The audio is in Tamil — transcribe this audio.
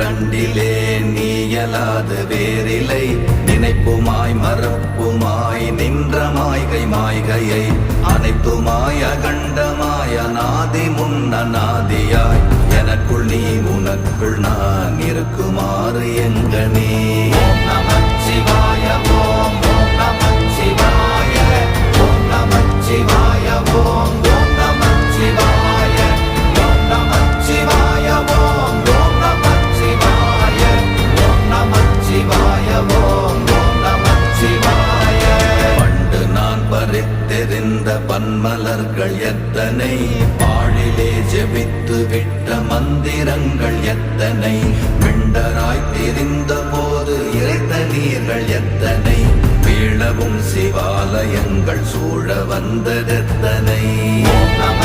கண்டிலே நீயலாது வேறில்லை. நினைப்புமாய் மறப்புமாய் நின்ற மாய்கை மாய்கையை அனைத்துமாய் அகண்டமாய் அநாதி முன்னநாதியாய் எனக்குள் நீ உனக்குள் நான் இருக்குமாறு எங்கனே. ஓம் நமச்சிவாய ஓம் ஓம் நமச்சிவாய ஓம் நமச்சிவாய ஓம் ஓம் நமச்சிவாய ஓம் நமச்சிவாய ஓம் ஓம் நமச்சிவாய ஓம் நமச்சிவாய ஓம் ஓம் நமச்சிவாய. பண்டு நான் பறித்தெறிந்த பன்மலர்கள் எத்தனை, பாழிலே ஜெபித்து விட்ட மந்திரங்கள் எத்தனை, மிண்டராய் தெரிந்த போது இறைத்த நீர்கள் எத்தனை, வீழவும் சிவாலயங்கள் சூழ வந்ததெத்தனை. ஓம் நம